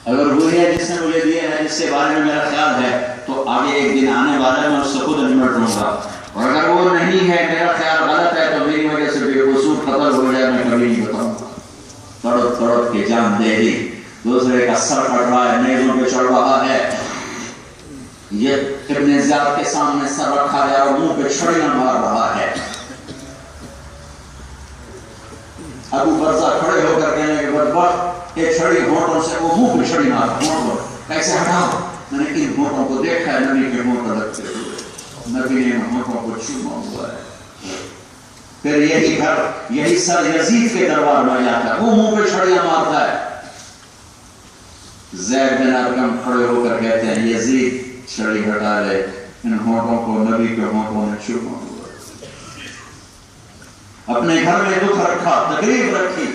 اگر وہی ہے جس نے مجھے دیا ہے، جس کے بارے میں میرا خیال ہے، تو آگے ایک دن آنے والا ہے میں اس سے خود نمٹ لوں گا، اور اگر وہ نہیں ہے، میرا خیال غلط ہے، تو میری وجہ سے بے قصور قتل ہو جائے، میں کبھی نہیں بتاؤں گا۔ تڑپ تڑپ کے جان دے دی، دوسرے کا سر کٹ رہا ہے، نیزوں پہ چڑھ رہا ہے، یہ ابن زیاد کے سامنے سر رکھا گیا اور منہ پہ چھڑیاں مار رہا ہے۔ ابو برزہ کھڑے ہو کر کہنے کے بدبخت، یہ چھڑی ہونٹوں سے، وہ منہ پہ چھڑی مار رہا، کیسے ہٹاؤ؟ میں نے ان ہونٹوں کو دیکھا ہے، نبی کے ہونٹ لگتے ہوئے، نبی نے ہونٹوں کو چوما ہوا ہے۔ پھر یہی گھر، یہی سر یزید کے دربار میں جاتا ہے، وہ منہ پہ چھڑیاں مارتا ہے۔ زید بن ارقم کھڑے ہو کر کہتے ہیں یزید چھڑی ہٹا لے، ان ہونٹوں کو نبی کے ہونٹوں نے چوما ہوا۔ اپنے گھر میں دکھ رکھا، تکلیف رکھی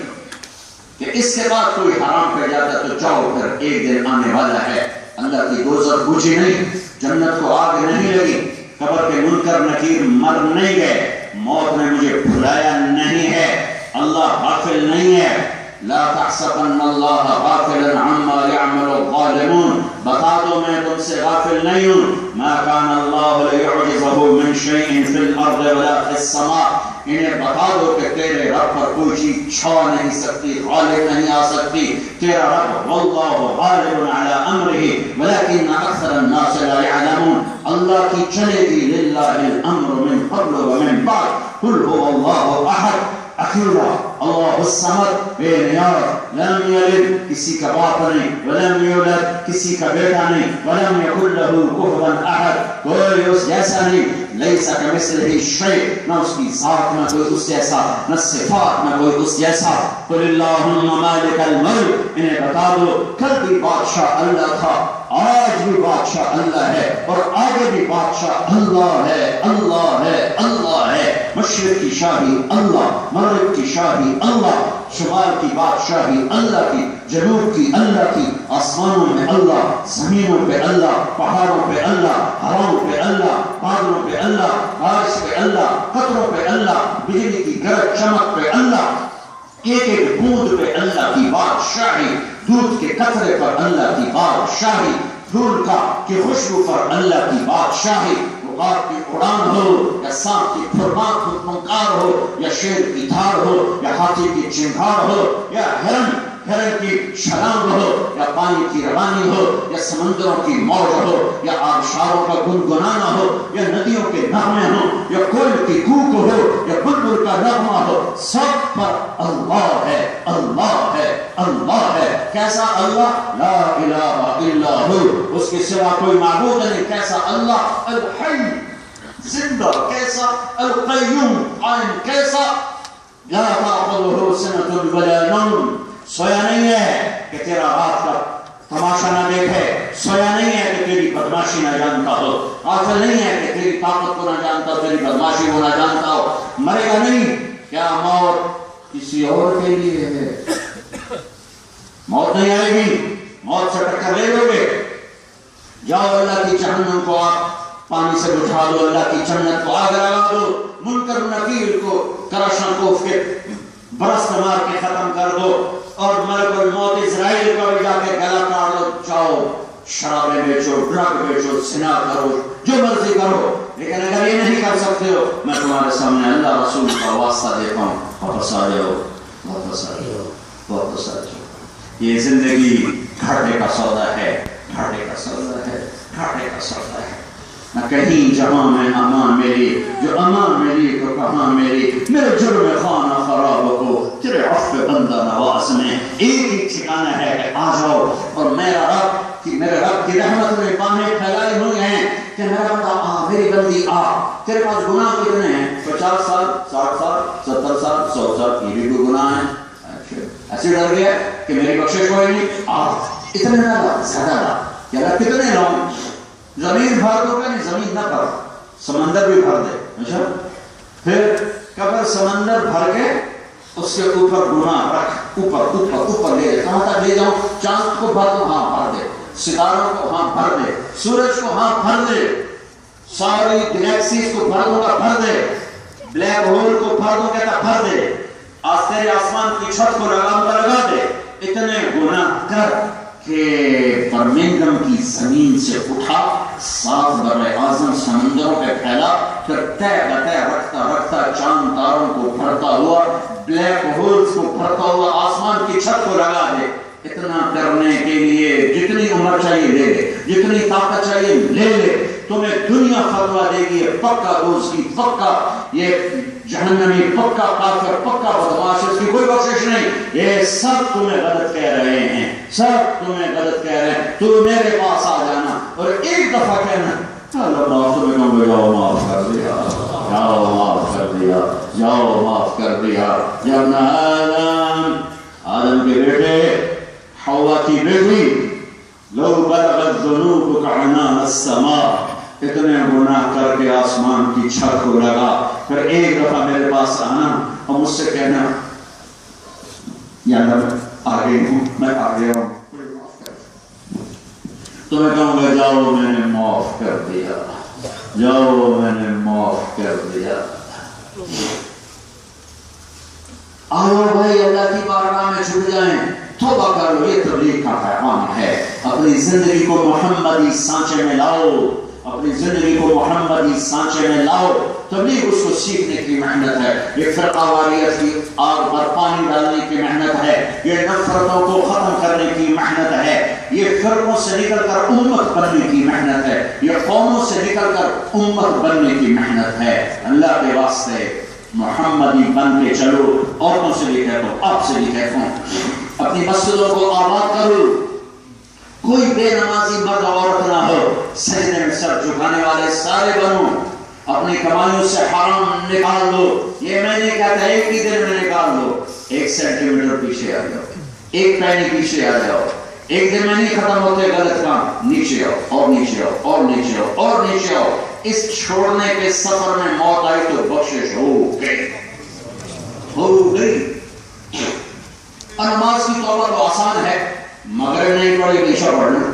کہ اس کے بعد کوئی حرام کر جاتا تو جاؤ، پھر ایک دن آنے والا ہے، اللہ کی دوزخ بجھی نہیں، جنت کو آگ نہیں لگی، قبر کے منکر نکیر مر نہیں گئے، موت نے مجھے بھلایا نہیں ہے، اللہ غافل نہیں ہے۔ لا تحسبن اللہ غافلا عما يعمل الظالمون، بتا دو میں تم سے غافل نہیں ہوں۔ ما كان اللہ لیعجزہ من شیء فی الارض ولا فی السماء، انہیں بتا دو کہ تیرے رب پر کوئی چیز چھا نہیں سکتی، غالب نہیں آ سکتی، تیرا رب واللہ غالب علی امرہ ولکن اکثر الناس لا يعلمون، اللہ کی چلے گی، للہ الامر من قبل ومن بعد، قل هو اللہ احد اکیلا، اللہ الصمد، بے نیاز، لم یلد، کسی کا باپ نہیں، ولم یولد، کسی کا بیٹا نہیں، ولم یکن لہ کفوا احد، کوئی اس جیسا نہیں، لیس کمثلہ شیء، نہ اس کی ذات میں کوئی اس جیسا، نہ صفات میں کوئی اس جیسا۔ قل اللہم مالک الملک، انہیں بتا دو کل بھی بادشاہ اللہ تھا، آج بھی بادشاہ اللہ ہے، اور آگے بھی بادشاہ اللہ ہے، اللہ ہے، اللہ ہے۔ مشرق کی شاہی اللہ، مغرب کی شاہی اللہ، شمال کی بادشاہی اللہ کی، جنوب کی اللہ کی، آسمانوں میں اللہ، زمینوں پہ اللہ، پہاڑوں پہ اللہ، ہواؤں پہ اللہ، بادلوں پہ اللہ، بارش پہ اللہ، قطروں پہ اللہ، بجلی کی گرج چمک پہ اللہ، ایک ایک بوند پہ اللہ کی بادشاہی، دودھ کے قطرے پر اللہ کی بادشاہی، پھول کا کی خوشبو پر اللہ کی بادشاہی، غار کی اڑان ہو یا سانپ کی پھنکار ہو یا شیر کی دھار ہو یا ہاتھی کی چنگھاڑ ہو یا ہرن کی چھلانگ ہو یا پانی کی روانی ہو یا سمندروں کی موج ہو یا آبشاروں کا گنگنانا ہو یا ندیوں کے نغمے ہوں یا کوئل کی کوک ہو یا بلبل کا نغمہ ہو، سب پر اللہ ہے، اللہ ہے، اللہ ہے۔ کیسا اللہ؟ لا الہ الا ہو، اس کے سوا کوئی معبود نہیں۔ کیسا اللہ؟ الحی، زندہ۔ کیسا؟ القیوم، قائم۔ کیسا؟ لا تأخذہ سنۃ ولا نوم، سویا نہیں ہے کہ تیرا رات کا تماشا نہ دیکھے، سویا نہیں ہے کہ تیری بدماشی نہ جانتا ہو، غافل نہیں ہے کہ تیری طاقت کو نہ جانتا ہو، تیری بدماشی کو نہ جانتا ہو۔ مرے گا نہیں، کیا موت کسی اور کے لیے ہے؟ موت نہیں آئے گی، موت سے ٹکر لے لو گے۔ جاؤ اللہ کی جہنم کو آپ پانی سے بجھا دو، اللہ کی جنت کو آگ لگا دو، منکر نکیر کو کرشن کو اس کے برس مار کے ختم کر دو، اور ملک الموت اسرائیل کو بھی جا کے گلا کاٹ دو۔ جاؤ شرابیں بیچو، ڈرگ بیچو، زنا کرو، جو مرضی کرو، لیکن اگر یہ نہیں کر سکتے ہو، میں تمہارے سامنے اللہ رسول کا واسطہ دیتا ہوں، واپس آ جاؤ، واپس آ جاؤ، واپس آ جاؤ۔ یہ زندگی گھاٹے کا سودا ہے، گھاٹے کا سودا ہے، گھاٹے کا سودا ہے۔ نہ کہیں جہاں میں امان میری، جو امان میری تو کہاں میری، میرے جرم خانہ خراب کو تیرے عفو بندہ نواز میں ایک ہی ٹھکانہ ہے کہ آ جاؤ، اور میرے رب کی رحمت میں باہیں پھیلائے ہوئے ہیں کہ میرا بندہ آ، میری بندی آ۔ تیرے پاس گناہ کتنے ہیں؟ 50 سال، 60 سال، 70 سال، 100 سال، یہ بھی کوئی گناہ ہے؟ ایسے ڈر گیا کہ میری بخشش ہوئے نہیں، آ اتنے نہ لا، زیادہ لا، یا اللہ کتنے لاؤں؟ زمین بھر دو، کہ زمین نہ بھر، سمندر بھی بھر دے۔ اچھا پھر قبر سمندر بھر کے اس کے اوپر گناہ رکھ، اوپر اوپر اوپر لے جائے، کہاں تک لے جاؤں؟ چاند کو بھر دو، ہاں بھر دے، ستاروں کو ہاں بھر دے، سورج کو ہاں بھر دے، ساری گلیکسیز کو بھر دوں گا، بھر دے، بلیک ہول کو بھر دوں گا، بھر دے، تیرے آسمان کی چھت کو لگا دے، اتنے گناہ کر کہ برمنگم کی زمین سے اٹھا، 7 بر اعظم سمندروں پہ پھیلا، پھر طے بطے رکھتا رکھتا چاند تاروں کو بھرتا ہوا، بلیک ہولز کو بھرتا ہوا آسمان کی چھت کو لگا دے۔ اتنا کرنے کے لیے جتنی عمر چاہیے لے لے، جتنی طاقت چاہیے لے لے، تمہیں دنیا فتویٰ دے گی پکا دوستی، پکا یہ جہنمی، پکا کافر، پکا بدمعاش، اس کی کوئی بخشش نہیں۔ یہ سب تمہیں غلط کہہ رہے ہیں، سب تمہیں غلط کہہ رہے ہیں، تو میرے پاس آ جانا اور ایک دفعہ کہنا اللہ معاف، تمہیں کہوں گے جاؤ معاف کر دیا، جاؤ معاف کر دیا، جاؤ معاف کر دیا۔ جب آدم کے بیٹے، حوا کی بیٹی، لو بلغت ذنوبک عنان السماء، اتنے گناہ کر کے آسمان کی چھت کو لگا، پھر ایک دفعہ میرے پاس آنا اور مجھ سے کہنا یا اللہ آگے ہوں، میں آگے ہوں، تو میں کہوں گا جاؤ میں نے معاف کر دیا، جاؤ میں نے معاف کر دیا۔ آؤ بھائی اللہ کی بارگاہ میں چھپ جائیں، توبہ کر لو، یہ تبلیغ کا پیغام ہے۔ اپنی زندگی کو محمدی سانچے میں لاؤ، اپنی زندگی کو محمدی سانچے میں لاؤ۔ تبلیغ اس کو سیکھنے کی محنت ہے، یہ فرقہ واریت کی آگ پر پانی ڈالنے کی محنت ہے، یہ نفرتوں کو ختم کرنے کی محنت ہے، یہ فرقوں سے نکل کر امت بننے کی محنت ہے، یہ قوموں سے نکل کر امت بننے کی محنت ہے۔ اللہ کے واسطے محمدی بن کے چلو۔ عورتوں سے بھی کہتا ہوں، آپ سے بھی کہتا ہوں، اپنی مسجدوں کو آباد کرو، کوئی بے نمازی مرد عورت نہ ہو، سجدے میں سر جھکانے والے سارے بنو، اپنی کمائیوں سے حرام نکال دو۔ یہ میں نہیں کہتا ایک ہی دن میں نکال دو، 1 سینٹی میٹر پیچھے آ جاؤ، 1 پینی پیچھے آ جاؤ، ایک دن میں نہیں ختم ہوتے غلط کام، نیچے آؤ اور نیچے آؤ اور نیچے آؤ اور نیچے آؤ۔ اس چھوڑنے کے سفر میں موت آئی تو بخشش ہو گئی، ہو گئی۔ نماز کی توبہ تو آسان ہے، مغرب نہیں پڑھی عشاء پڑھنا،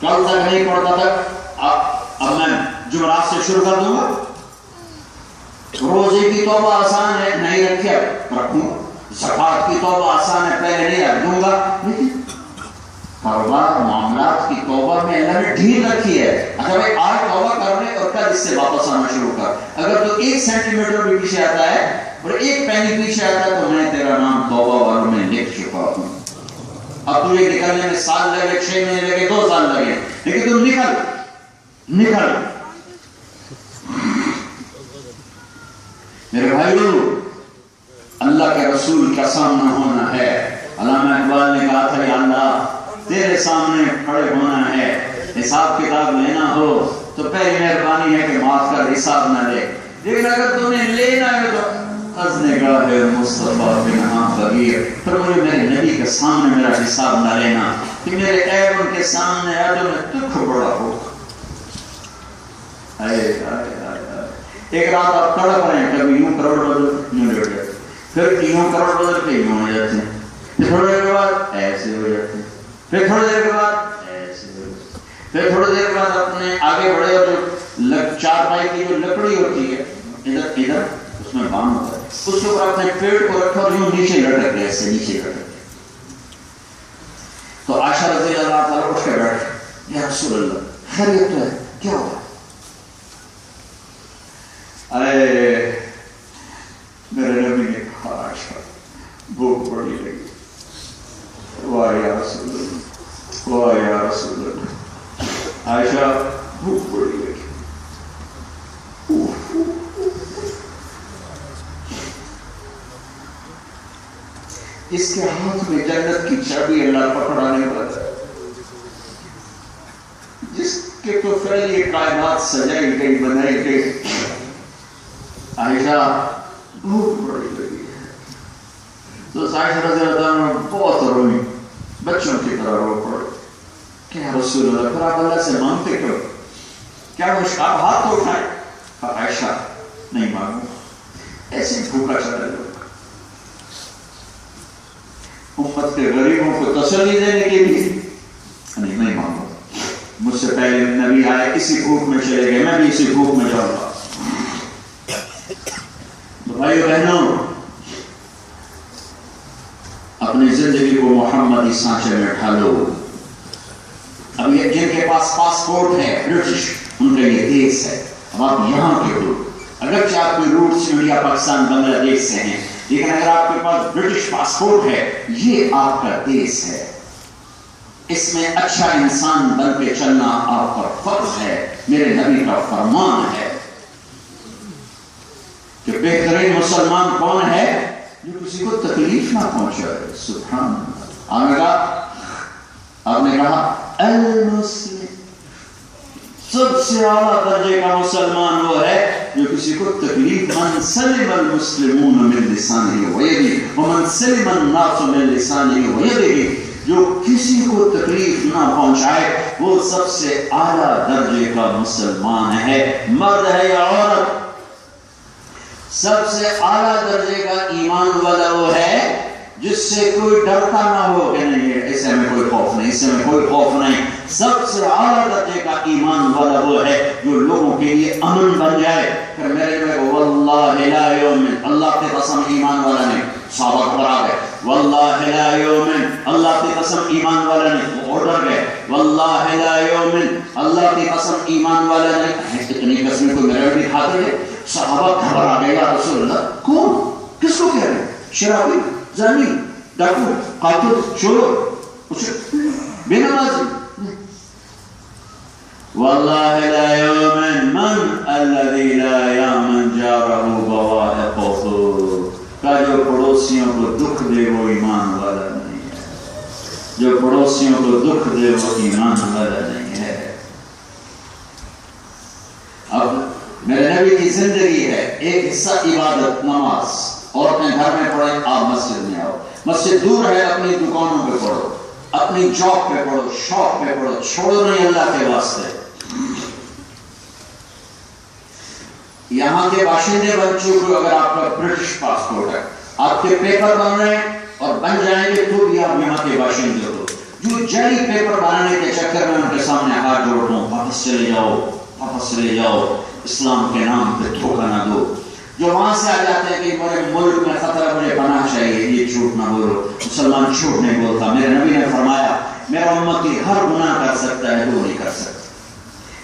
کل تک نہیں پڑھتا تھا، اب میں جمعرات سے شروع کر دوں گا۔ روزے کی توبہ آسان ہے، نہیں رکھے رکھوں گا۔ زکوٰۃ کی توبہ آسان ہے، پہلے نہیں رکھ دوں گا، لیکن کاروبار معاملات کی توبہ میں اللہ نے ڈھیل رکھی ہے۔ اچھا بھائی آج توبہ کر لے اور کل اس سے واپس آنا شروع کر۔ اگر تو 1 سینٹی میٹر بھی پیچھے آتا ہے اور 1 پینی پیچھے آتا ہے تو میں تیرا نام توبہ والوں میں لکھ چکا ہوں۔ اب تجھے نکلنے میں سال لگے، 6 مہینے لگے، 2 سال لگے، لیکن تم نکل۔ میرے بھائیو، اللہ کے رسول کا سامنا ہونا ہے۔ علامہ اقبال نے کہا تھا یا اللہ تیرے سامنے کھڑے ہونا ہے، حساب کتاب لینا ہو تو پہلی مہربانی ہے کہ معاف کر، حساب نہ لے، لیکن اگر تم نے لینا ہے تو خزنگاہ مصطفیٰ بنہا فقیر، پھر مجھے میرے نبی کے سامنے میرا حساب نہ لینا کہ میرے عیب ان کے سامنے آ تو میں دکھ بڑا ہو۔ ایک رات آپ تڑپ رہے ہیں، کبھی یوں کروڑ بدل یوں لیٹ جاتے، پھر یوں کروڑ بدل کے یوں ہو جاتے ہیں، پھر تھوڑی دیر کے بعد ایسے ہو جاتے ہیں، پھر تھوڑی دیر کے بعد ایسے ہو جاتے ہیں، پھر تھوڑی دیر کے بعد اپنے آگے بڑھے اور جو چارپائی کی جو لکڑی ہوتی ہے ادھر اس میں باندھ ہوتا ہے، اس کے اوپر اپنے پیڑ کو رکھا اور یوں نیچے لٹک گئے، ایسے نیچے لٹک گئے۔ تو عائشہ رضی اللہ تعالیٰ اٹھ کے بیٹھے، یا رسول اللہ خیریت تو ہے، کیا ہوا؟ اے میرے نبی نے کہا عائشہ بھوک بڑی لگی، واہ یا رسول اللہ، واہ یا رسول اللہ، عائشہ بھوک بڑی لگی۔ اس کے ہاتھ میں جنت کی چابی اللہ پکڑانے والا ہے، جس کے تو پہلے یہ کائنات سجائی گئی، بنائی گئی۔ عائشہ بھوک بڑی لگی ہے تو عائشہ رضی اللہ عنہ بہت روئی، بچوں کی طرح رو پڑے کہ یا رسول اللہ پھر آپ اللہ سے مانگتے کیوں؟ کیا کچھ آپ ہاتھ تو اٹھائے؟ عائشہ نہیں مانگوں، ایسے بھوکا چلا لوگ، امت کے غریبوں کو تسلی دینے کے لیے نہیں مانگو، مجھ سے پہلے نبی آئے اسی بھوک میں چلے گئے، میں بھی اسی بھوک میں جاؤں گا۔ تو بھائیو بہنوں، اپنی زندگی کو محمدی سانچے میں ڈھالو. اب یہ جن کے پاس پاسپورٹ ہے برٹش، ان کا یہ دیش ہے. اب آپ یہاں کے ہو، اگرچہ آپ کوئی روٹس انڈیا پاکستان بنگلہ دیش سے ہیں، لیکن اگر آپ کے پاس برٹش پاسپورٹ ہے، یہ آپ کا دیش ہے. اس میں اچھا انسان بن کے چلنا آپ کا فرض ہے. میرے نبی کا فرمان ہے کہ بہترین مسلمان کون ہے؟ جو کسی کو تکلیف نہ پہنچائے. سبحان اللہ. آپ نے کہا المسلم، سب سے اعلیٰ درجے کا مسلمان وہ ہے جو کسی کو تکلیف، من سلم المسلمون من لسانه ویده ومن سلم الناس من لسانه ویده، جو کسی کو تکلیف نہ پہنچائے وہ سب سے اعلیٰ درجے کا مسلمان ہے. مرد ہے یا عورت، سب سے اعلیٰ درجے کا ایمان والا وہ ہے جس سے کوئی ڈرتا نہ ہو کہ نہیں اس سے ہمیں کوئی خوف نہیں، اس سے ہمیں کوئی خوف نہیں. سب سے اعلیٰ درجے کا ایمان والا وہ ہے جو لوگوں کے لیے امن بن جائے. پھر میرے میں واللہ لا یؤمن، اللہ کی قسم ایمان والا نہیں. صحابہ پر آ گئے واللہ لا یؤمن، اللہ کی قسم ایمان والا نہیں. وہ ڈر گئے واللہ لا یؤمن، اللہ کی قسم ایمان والا نہیں. اتنی قسمیں کوئی میرے بھی کھاتے ہیں. صحابہ گھبرا گئے یا رسول اللہ، کون؟ کس کو کہہ رہے ہیں؟ شرابی، زانی، ڈاکو، قاتل، چور، بے نمازی. واللہ لا یؤمن من الذی لا یامن جارہ بوائقہ، کا جو پڑوسیوں کو دکھ دے وہ ایمان والا نہیں ہے. جو پڑوسیوں کو دکھ دے وہ ایمان والا نہیں ہے. اب میرے نبی کی زندگی ہے، ایک حصہ عبادت، نماز. عورتیں گھر میں پڑھیں، آپ مسجد میں آؤ. مسجد دور ہے، اپنی دکانوں پہ پڑھو، اپنی جاب پہ پڑھو، شاپ پہ پڑھو، چھوڑو نہیں اللہ کے واسطے. یہاں کے باشندے بن چکے، اگر آپ کا برٹش پاسپورٹ ہے، آپ کے پیپر بن رہے ہیں اور بن جائیں گے تو بھی آپ یہاں کے باشندے ہو. جو جعلی پیپر بنانے کے چکر میں ان کے سامنے ہاتھ جوڑتا ہوں، واپس چلے جاؤ، واپس چلے جاؤ، اسلام کے نام پہ دھوکہ نہ دو. جو وہاں سے آ جاتے ہیں کہ میرے ملک میں خطرہ، مجھے پناہ چاہیے، یہ جھوٹ نہ بولو. مسلمان جھوٹ نہیں بولتا. میرے نبی نے فرمایا میرا امتی ہر گناہ کر سکتا ہے، دو نہیں کر سکتا.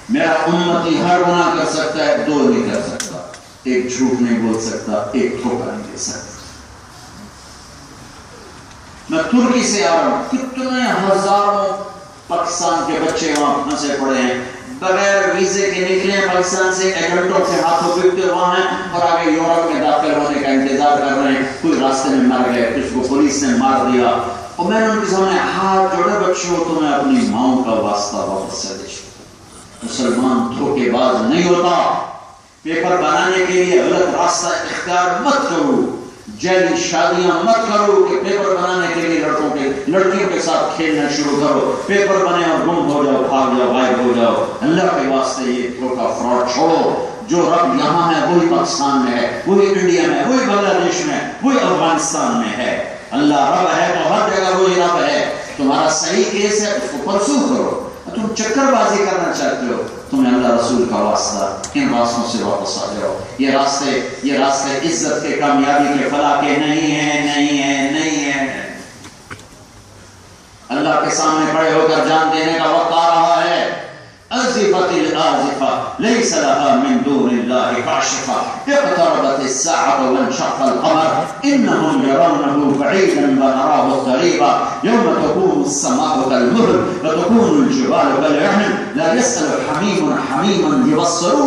میرا امتی ہر گناہ کر سکتا ہے، دو نہیں کر سکتا. ایک جھوٹ نہیں بول سکتا، ایک دھوکہ نہیں دے سکتا. میں ترکی سے آ رہا ہوں، کتنے ہزاروں پاکستان کے بچے وہاں پھنسے پڑے ہیں، بغیر ویزے کے نکلے ہیں پاکستان سے، ایجنٹوں کے ہاتھوں پکتے وہاں ہیں اور آگے یورپ میں داخل ہونے کا انتظار کر رہے ہیں. کوئی راستے میں مر گئے، کچھ کو پولیس نے مار دیا. اور میں نے ان کے سامنے ہاتھ جوڑے، بچوں تو میں اپنی ماؤں کا واسطہ واپس سے دے. مسلمان دھوکے باز نہیں ہوتا. پیپر بنانے کے لیے غلط راستہ اختیار مت کرو. جعلی شادیاں مت کرو کہ پیپر بنانے کے لیے لڑکیوں کے ساتھ کھیلنا شروع کرو. پیپر بنے اور گم ہو جاؤ، بھاگ جاؤ، غائب ہو جاؤ. اللہ کے واسطے یہ دھوکہ فراڈ چھوڑو. جو رب یہاں ہے وہی پاکستان میں ہے، وہی انڈیا میں، وہی بنگلہ دیش میں، وہی افغانستان میں ہے. اللہ رب ہے تو ہر جگہ وہی رب ہے. تمہارا صحیح کیس ہے، اس کو پرسو کرو. تم چکر بازی کرنا چاہتے ہو، تمہیں اللہ رسول کا واسطہ، ان راستوں سے واپس آ جاؤ. یہ راستے عزت کے، کامیابی کے، فلاح کے نہیں ہیں، نہیں ہیں، نہیں ہیں. اللہ کے سامنے کھڑے ہو کر جان دینے کا وقت آ رہا ہے. أزفت الآزفة ليس لها من دون الله كاشفة اقتربت الساعة وانشق القمر إنهم يرونه بعيدا ونراه قريبا يوم تكون السماء كالمهل وتكون الجبال كالعهن لا يسأل حميم حميما يبصرون